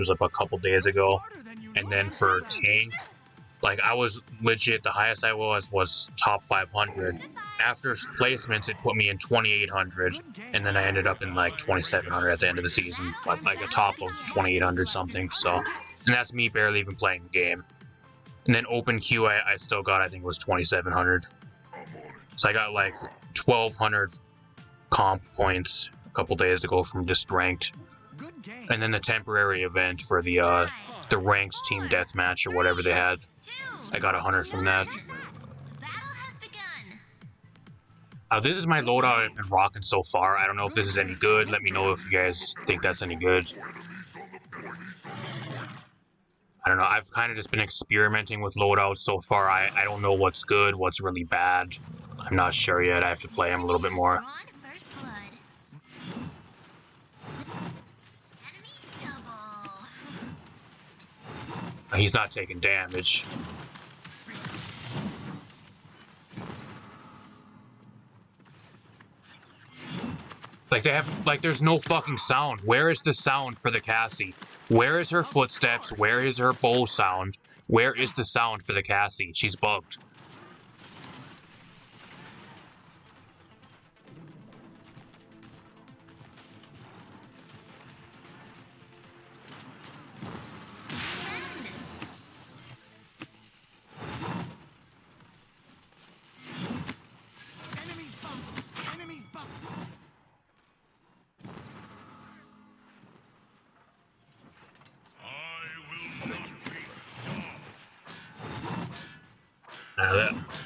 was up a couple days ago. And then for tank, like I was legit, the highest I was top 500. After placements, it put me in 2,800, and then I ended up in like 2,700 at the end of the season, like a top of 2,800 something. So, and that's me barely even playing the game. And then open queue, I still got, I think it was 2,700. So I got like 1,200 comp points a couple days ago from just ranked. And then the temporary event for the ranks team deathmatch or whatever they had, I got 100 from that. This is my loadout I've been rocking so far. I don't know if this is any good. Let me know if you guys think that's any good. I don't know. I've kind of just been experimenting with loadouts so far. I don't know what's good, what's really bad. I'm not sure yet. I have to play them a little bit more. He's not taking damage. Like, they have, like, there's no fucking sound. Where is the sound for the Cassie? Where is her footsteps? Where is her bow sound? Where is the sound for the Cassie? She's bugged.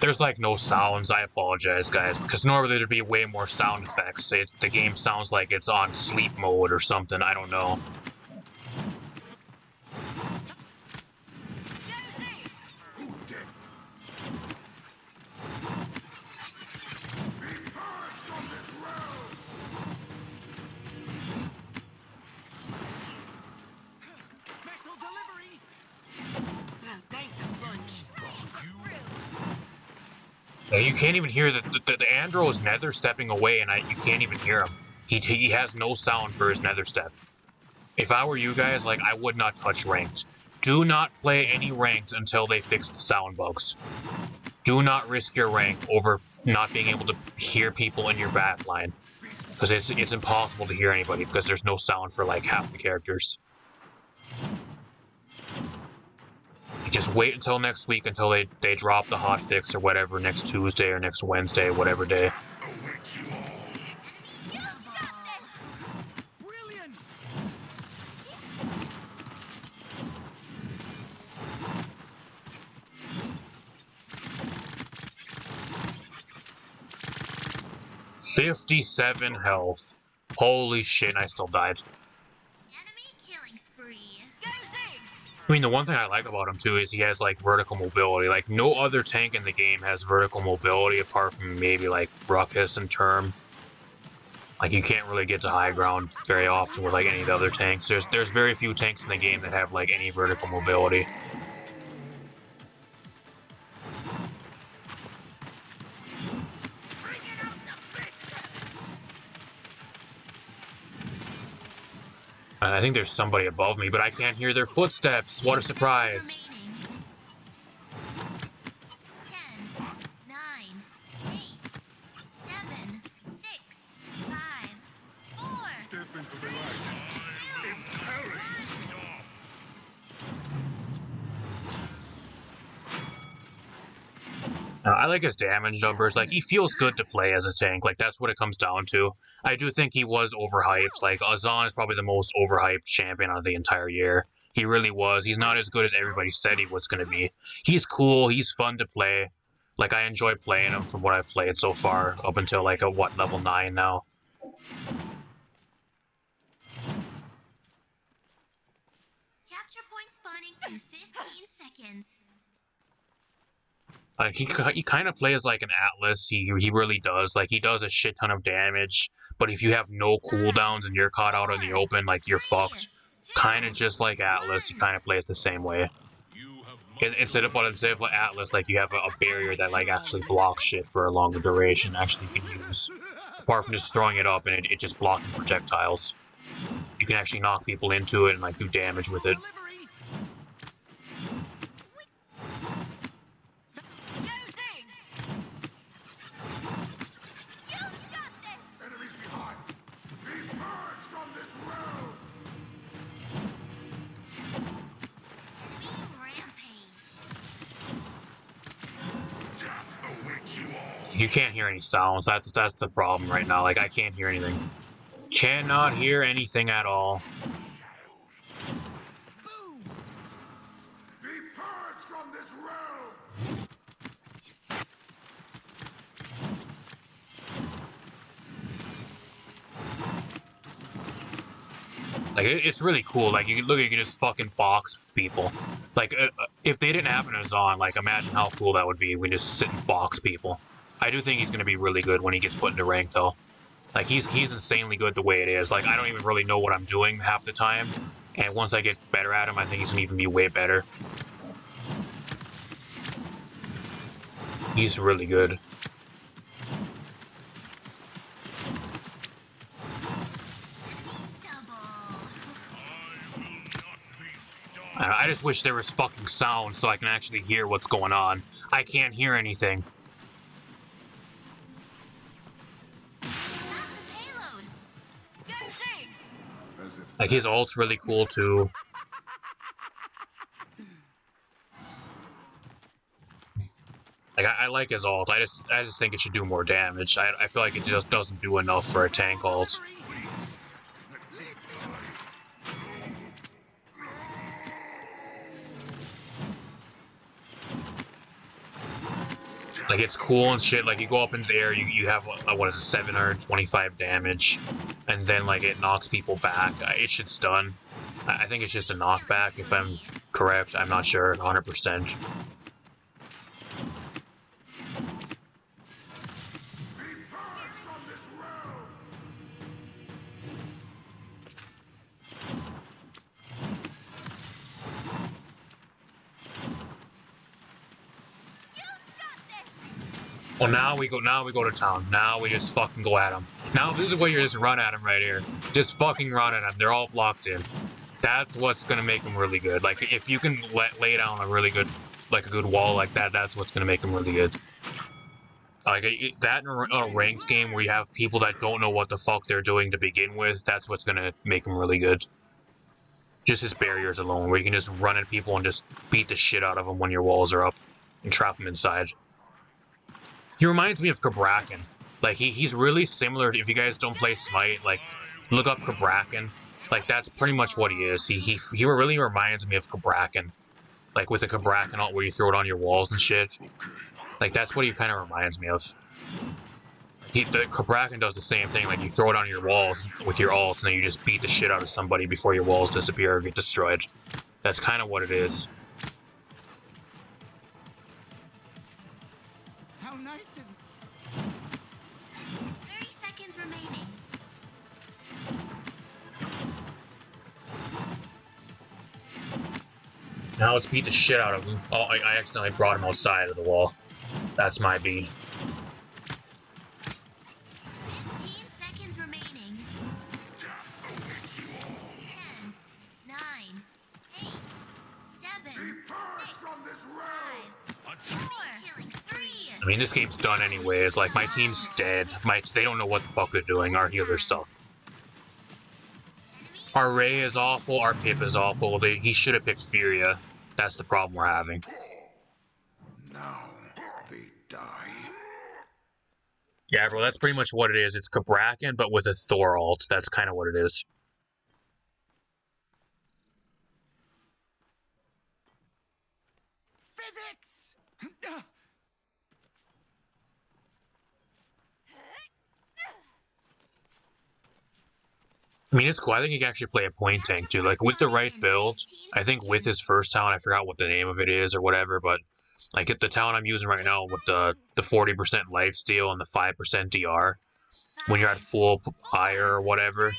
There's like no sounds. I apologize, guys, because normally there'd be way more sound effects. The game sounds like it's on sleep mode or something. I don't know. You can't even hear the Andro's nether stepping away, and you can't even hear him. He has no sound for his nether step. If I were you guys, like, I would not touch ranked. Do not play any ranked until they fix the sound bugs. Do not risk your rank over not being able to hear people in your backline, because it's impossible to hear anybody because there's no sound for like half the characters. Just wait until next week until they drop the hotfix or whatever, next Tuesday or next Wednesday, whatever day. Brilliant. 57 health. Holy shit, and I still died. Enemy killing spree. I mean, the one thing I like about him, too, is he has, like, vertical mobility. Like, no other tank in the game has vertical mobility apart from maybe, like, Ruckus and Term. Like, you can't really get to high ground very often with, like, any of the other tanks. There's very few tanks in the game that have, like, any vertical mobility. I think there's somebody above me, but I can't hear their footsteps. What a surprise. 10, 9, 8, 7, 6, 5, 4. Step into the light. I like his damage numbers. Like, he feels good to play as a tank. Like, that's what it comes down to. I do think he was overhyped. Like, Azzan is probably the most overhyped champion of the entire year. He really was. He's not as good as everybody said he was going to be. He's cool. He's fun to play. Like, I enjoy playing him from what I've played so far, up until, like, level 9 now. Capture point spawning in 15 seconds. He kind of plays like an Atlas. He really does. Like, he does a shit ton of damage, but if you have no cooldowns and you're caught out in the open, like, you're fucked. Kind of just like Atlas, he kind of plays the same way. Instead of like Atlas, like, you have a barrier that, like, actually blocks shit for a longer duration, actually can use. Apart from just throwing it up and it just blocking projectiles. you can actually knock people into it and like do damage with it. You can't hear any sounds. That's the problem right now. Like, I can't hear anything. Cannot hear anything at all. Be purged from this realm. Like, it's really cool. Like, you can just fucking box people. Like, if they didn't have an Azzan, like, imagine how cool that would be. We just sit and box people. I do think he's going to be really good when he gets put into rank, though. Like, he's insanely good the way it is. Like, I don't even really know what I'm doing half the time. And once I get better at him, I think he's going to even be way better. He's really good. I just wish there was fucking sound so I can actually hear what's going on. I can't hear anything. Like, his ult's really cool, too. Like, I like his ult. I just think it should do more damage. I feel like it just doesn't do enough for a tank ult. Like, it's cool and shit. Like, you go up in the air, you have, what is it, 725 damage. And then, like, it knocks people back. It should stun. I think it's just a knockback, if I'm correct. I'm not sure, 100%. Well, now we go to town. Now we just fucking go at them. Now this is where you just run at them right here. Just fucking run at them. They're all blocked in. That's what's gonna make them really good. Like, if you can lay down a really good, like a good wall like that, that's what's gonna make them really good. Like, that in a ranked game where you have people that don't know what the fuck they're doing to begin with, that's what's gonna make them really good. Just his barriers alone, where you can just run at people and just beat the shit out of them when your walls are up and trap them inside. He reminds me of Cabrakan. Like, he's really similar. If you guys don't play Smite, like, look up Cabrakan. Like, that's pretty much what he is. He really reminds me of Cabrakan. Like, with the Cabrakan ult where you throw it on your walls and shit. Like, that's what he kind of reminds me of. The Cabrakan does the same thing. Like, you throw it on your walls with your ult, and then you just beat the shit out of somebody before your walls disappear or get destroyed. That's kind of what it is. How nice of 30 seconds remaining. Now let's beat the shit out of him. Oh, I accidentally brought him outside of the wall. That's my beat. 15 seconds remaining. 10, 9, 8, 7, 6, 5, 4, 3. I mean, this game's done anyways. Like, my team's dead. They don't know what the fuck they're doing. Our healers suck. Our Ray is awful. Our Pip is awful. He should have picked Furia. That's the problem we're having. now they die. Yeah, bro, that's pretty much what it is. It's Cabrakan, but with a Thor ult. That's kind of what it is. Physics! I mean, it's cool. I think he can actually play a point tank, too. Like, with the right build, I think with his first talent, I forgot what the name of it is or whatever, but, like, the talent I'm using right now with the 40% lifesteal and the 5% DR, when you're at full ire or whatever,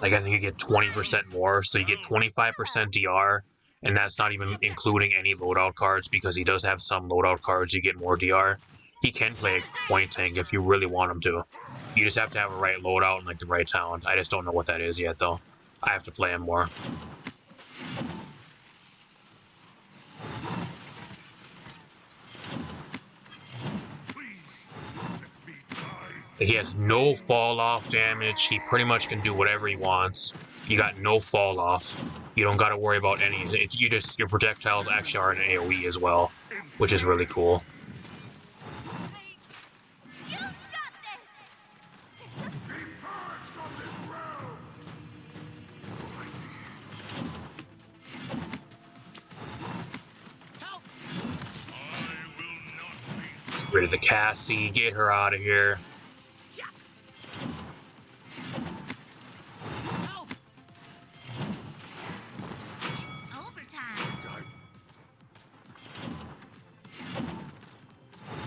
like, I think you get 20% more, so you get 25% DR, and that's not even including any loadout cards, because he does have some loadout cards you get more DR. He can play point tank if you really want him to. You just have to have a right loadout and like the right talent. I just don't know what that is yet, though. I have to play him more. He has no fall off damage. He pretty much can do whatever he wants. You got no fall off. You don't got to worry about any. Your projectiles actually are an AOE as well, which is really cool. Rid of the Cassie, get her out of here.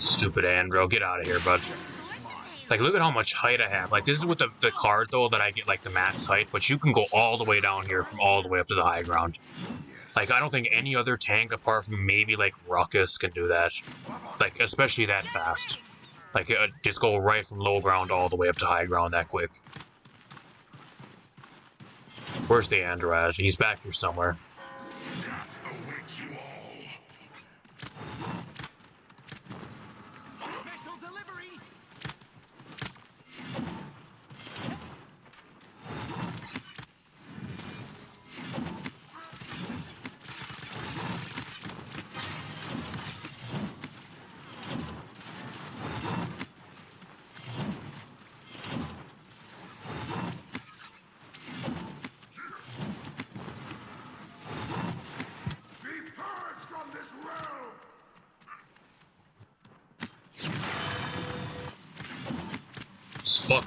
Stupid Andro, get out of here, bud. Like, look at how much height I have. Like, this is with the card, though, that I get, like, the max height, but you can go all the way down here from all the way up to the high ground. Like, I don't think any other tank, apart from maybe, like, Ruckus, can do that. Like, especially that fast. Like, just go right from low ground all the way up to high ground that quick. Where's the Andro at? He's back here somewhere.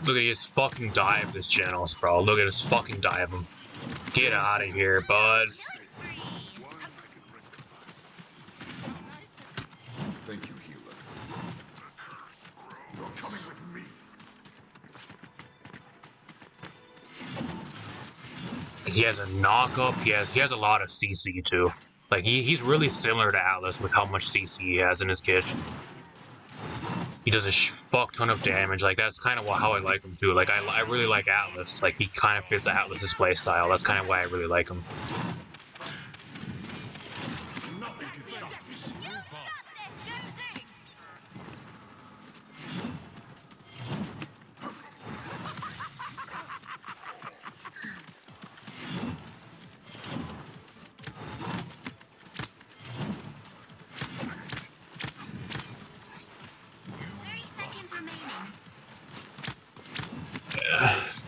Look at his fucking dive, this Genos, bro. Look at his fucking dive him. Get out of here, bud. Thank you, healer. You're coming with me. He has a knock-up. He has a lot of CC, too. Like, he's really similar to Atlas with how much CC he has in his kit. He does a fuck ton of damage. Like, that's kind of how I like him, too. Like, I really like Atlas. Like, he kind of fits Atlas's playstyle. That's kind of why I really like him. Nothing can stop us. 30 seconds remaining.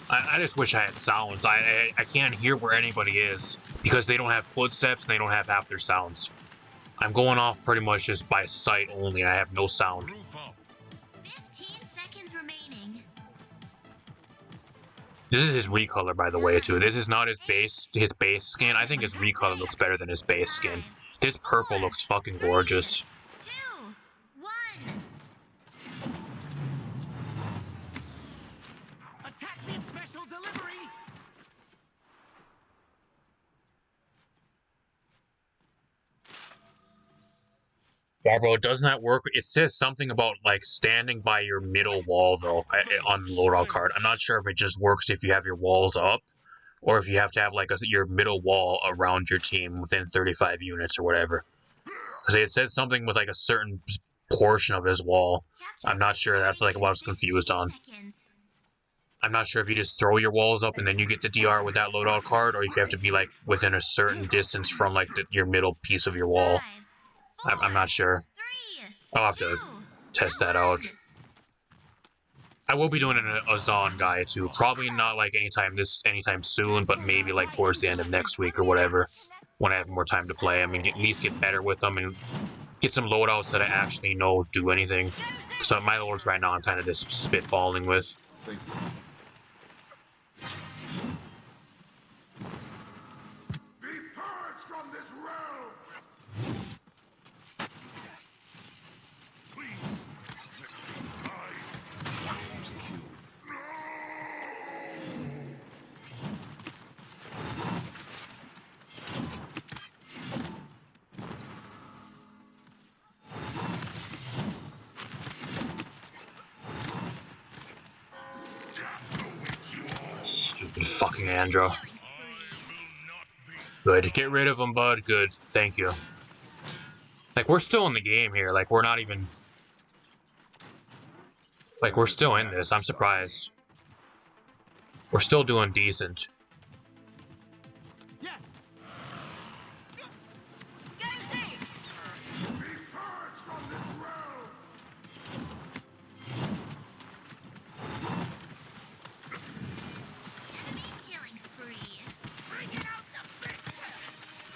I just wish I had sounds. I can't hear where anybody is because they don't have footsteps and they don't have half their sounds. I'm going off pretty much just by sight only. I have no sound. 15 seconds remaining. This is his recolor, by the way, too. This is not his base skin. I think his recolor looks better than his base skin. This purple looks fucking gorgeous. 2, 1. Attack me, special delivery. Yeah, bro, doesn't that work? It says something about, like, standing by your middle wall, though, on the loadout card. I'm not sure if it just works if you have your walls up, or if you have to have, like, your middle wall around your team within 35 units or whatever. Because it says something with, like, a certain portion of his wall. I'm not sure. That's, like, what I was confused on. I'm not sure if you just throw your walls up and then you get the DR with that loadout card, or if you have to be, like, within a certain distance from, like, your middle piece of your wall. I'm not sure. I'll have to test that out. I will be doing an Azzan guide too. Probably not like anytime soon, but maybe like towards the end of next week or whatever, when I have more time to play. I mean, at least get better with them and get some loadouts that I actually know do anything. So my loadouts right now, I'm kind of just spitballing with. Thank you. Be purged from this realm. Fucking Andro. Killing spree. Good. Get rid of him, bud. Good. Thank you. Like, we're still in the game here. Like, we're not even... Like, we're still in this. I'm surprised. We're still doing decent. Yes. Go safe. Be purged from this realm. Enemy killing spree. Bring it out the big.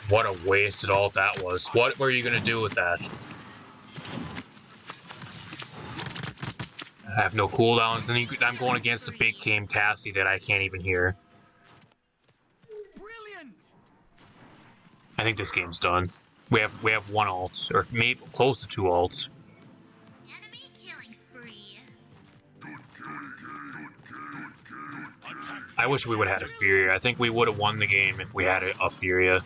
What a wasted ult that was. What were you gonna do with that? I have no cooldowns, and I'm going against a big game Cassie that I can't even hear. Brilliant. I think this game's done. We have one ult, or maybe close to 2 ults. Enemy killing spree. I wish we would have had a Furia. I think we would have won the game if we had a Furia.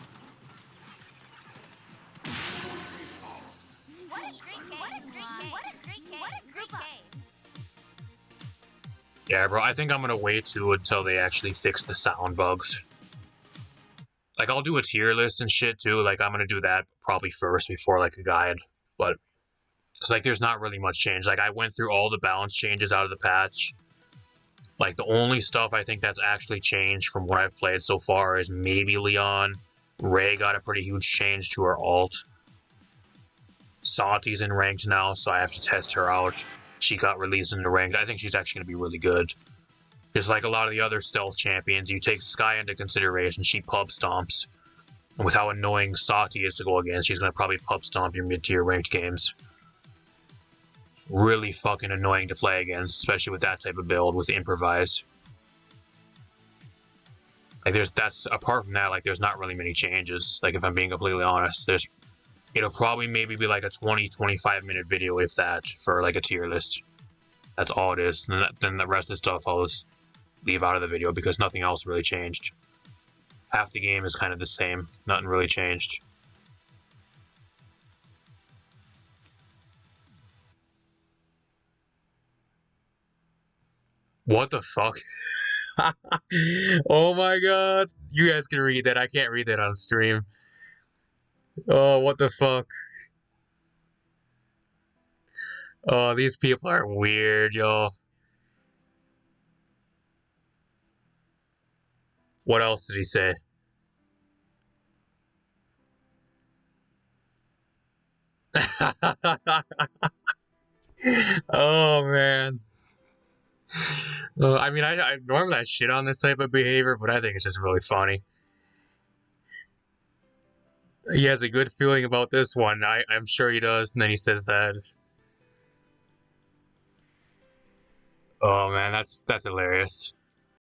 What a great game. What a great game. What a great game. What a great game. Yeah, bro, I think I'm gonna wait until they actually fix the sound bugs. Like, I'll do a tier list and shit, too. Like, I'm gonna do that probably first before, like, a guide. But, it's like, there's not really much change. Like, I went through all the balance changes out of the patch. Like, the only stuff I think that's actually changed from what I've played so far is maybe Leon. Ray got a pretty huge change to her ult. Sati's in ranked now, so I have to test her out. She got released into ranked. I think she's actually going to be really good. Just like a lot of the other stealth champions, you take Sky into consideration, she pub stomps. And with how annoying Sati is to go against, she's going to probably pub stomp your mid-tier ranked games. Really fucking annoying to play against, especially with that type of build, with improvise. Like, that's, apart from that, like, there's not really many changes. Like, if I'm being completely honest, it'll probably maybe be like a 20-25 minute video, if that, for like a tier list. That's all it is. And then the rest of the stuff I'll just leave out of the video because nothing else really changed. Half the game is kind of the same. Nothing really changed. What the fuck? Oh my god. You guys can read that. I can't read that on stream. Oh, what the fuck? Oh, these people are weird, yo. What else did he say? Oh, man. I mean, I normally I shit on this type of behavior, but I think it's just really funny. He has a good feeling about this one. I'm sure he does, and then he says that. Oh man, that's hilarious.